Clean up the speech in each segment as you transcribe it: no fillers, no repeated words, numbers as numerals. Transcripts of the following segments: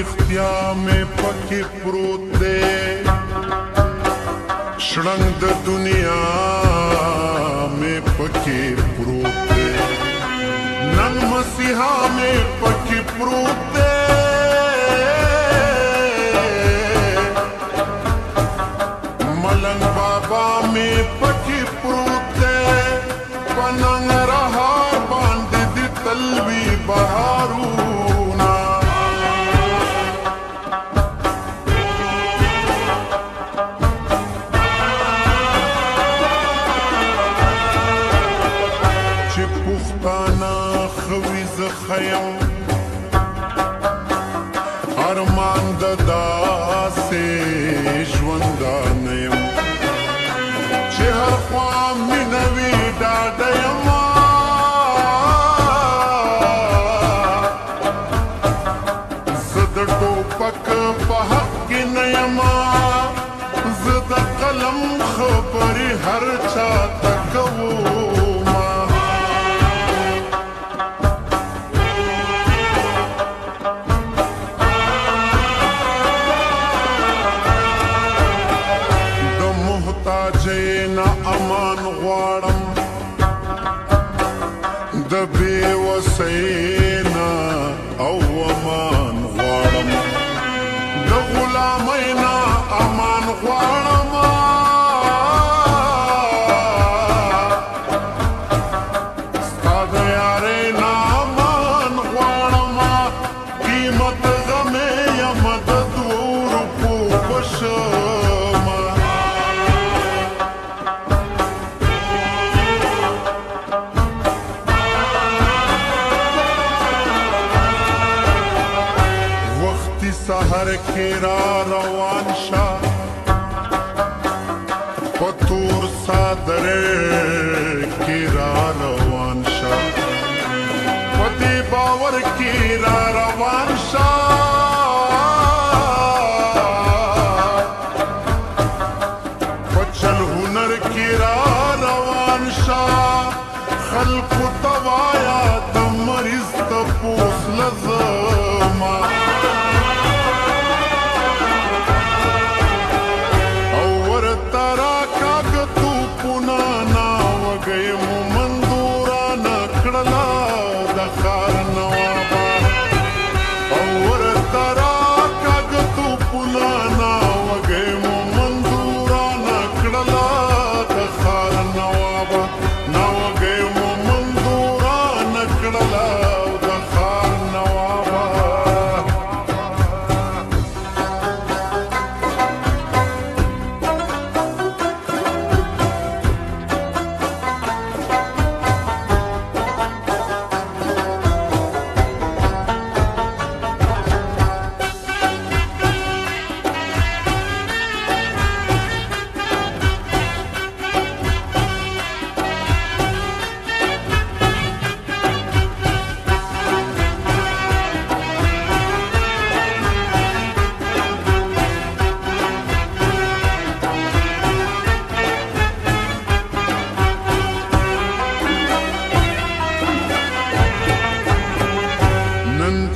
رښتیا مې پکې پروت دی شړنګ د دنیا مې پکې پروت دی نن مسیحا مې پکې پروت دی ملنګ بابا مې پکې پروت دی په ننګرهار باندې د تلوي بهارونه چې پښتانه خوي زه خیم ارمان د داسې ژوندانه یم چې هر خوا مینه وي ډاډه یم زه د ټوپک په حق کې نه یم زه د قلم خبرې هر چا ته کوم د محتاجۍ نه امان غواړم د بېوسۍ نه او امان غواړم د غلامۍ نه امان غواړم ستا د یارۍ نه امان غواړم قیمت غمې یم د دوو روپو په شمه وختي سحر کې را روان شه په تور څادر کې را روان شه په دې باور کې را روان شه په چل هنر کې را روان شه خلقو ته وایه د مریض تپوس لزما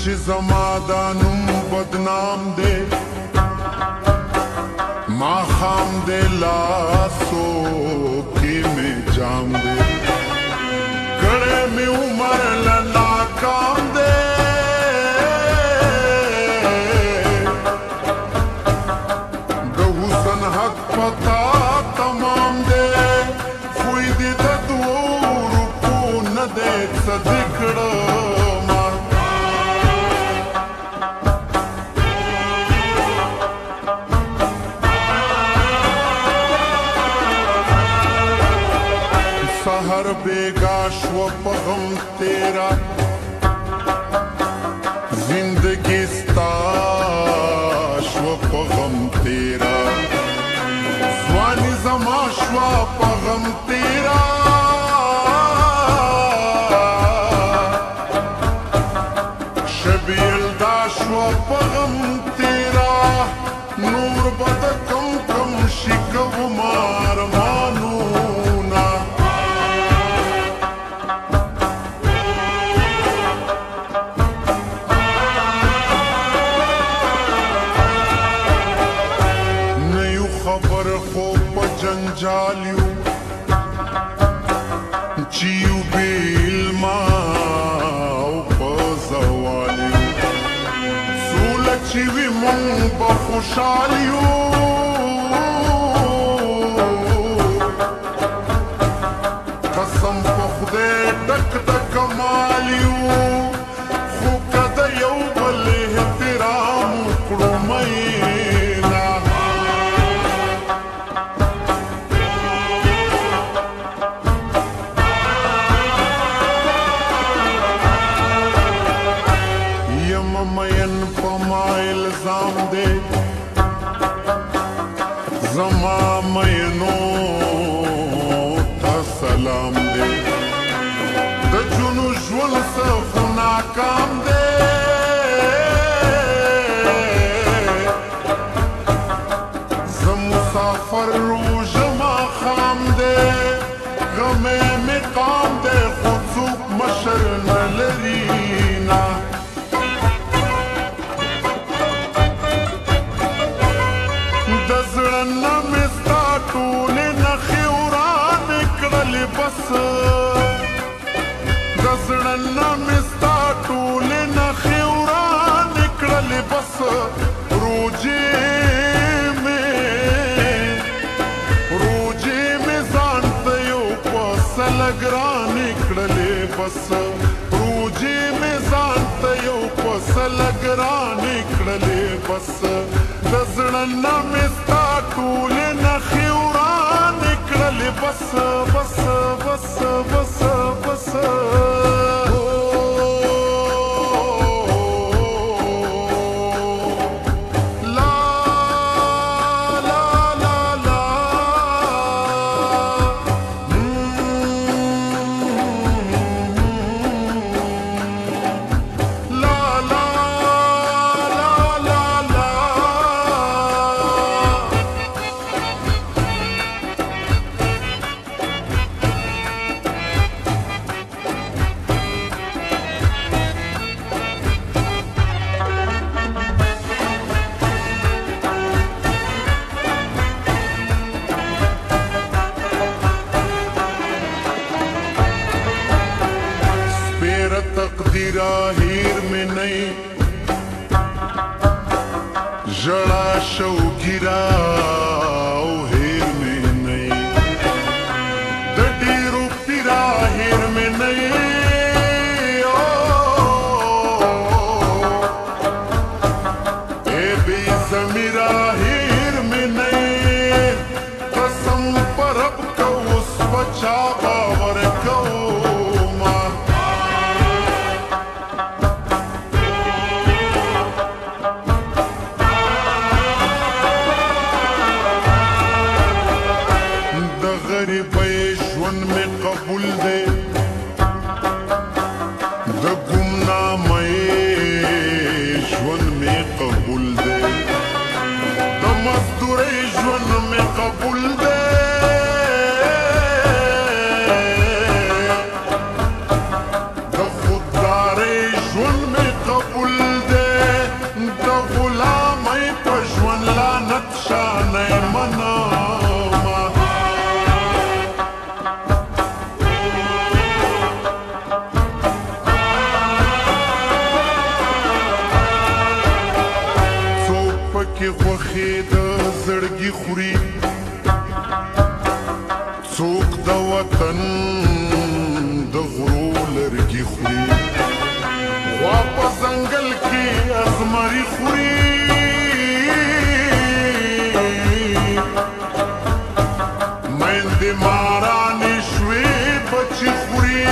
چې زما دا نوم بدنام دی ماښام دی لاسو کې مې جام دی کړی مې عمر له ناکام دی د حسن حق پتا تمام دی خوی دې د دوو روپو نه دی څه دې کړه سحر بیگا شو په غم تیرا زندگی ستا شو په غم تیرا ځواني زما شو په غم تیرا شبیل دا شو په غم تیرا نور بد کم کم شکو مارمانو خوشحال یو قسم په خدای ډک د کمال یو خو که د یو بل احترام وکړو میینه یم مین په ما الزام دی زما مینو ته سلام دی د جنو ژوند څه خو ناکام دی زه مسافر روژه ماښام دی غمې مې قام دی خو څوک مشر نه لري نه د زړه نه مې ستا ټولې نښې ورانې کړلې بس د زړه نه مې ستا ټولې نښې ورانې کړلې بس روجې مې ځان ته یو په سله ګرانې کړلې بس روجې مې ځان ته یو په سله ګرانې کړلې بس د زړه نه مې ستا ټولې نښې ورانې کړلې بس بس بس بس بس تقدیرہ ہیر میں نہیں جڑا شو گرا ہیر میں نہیں ڈیرو پیرا ہیر میں نہیں اے بی زمیرہ ہیر میں نہیں قسم پر اب کو اس بچا باور کو ژوند مې قبول دی د ګمنامۍ ژوند مې قبول دی د مزدورۍ ژوند مې قبول دی د خوددارۍ ژوند مې قبول دی د غلامۍ په ژوند لعنت شانې منم کې خوښې د زړګي خوري څوک د وطن د غرو لرګي خوري خوا په ځنګل کې ازمري خوري میندې مارانې شوې بچي خوري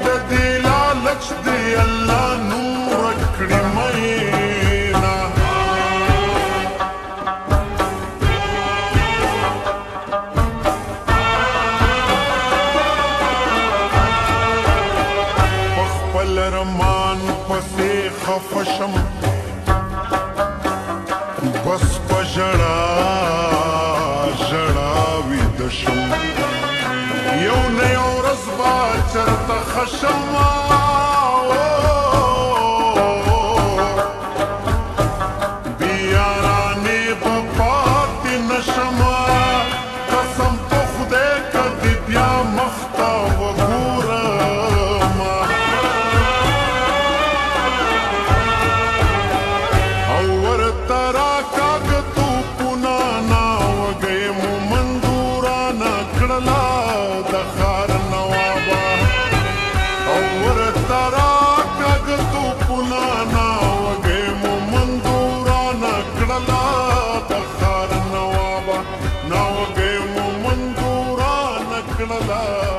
د دې لالچ دی الله نور کړي مینا رمان پسې خفه شم بس په ژړا ژړا ویده شم یو نه یو ورځ به چېرته ښه شم بې یارانې به پاتې نه شم قسم په خدای که دې بیا مخ ته وګورم او ورته راکاږه کړلا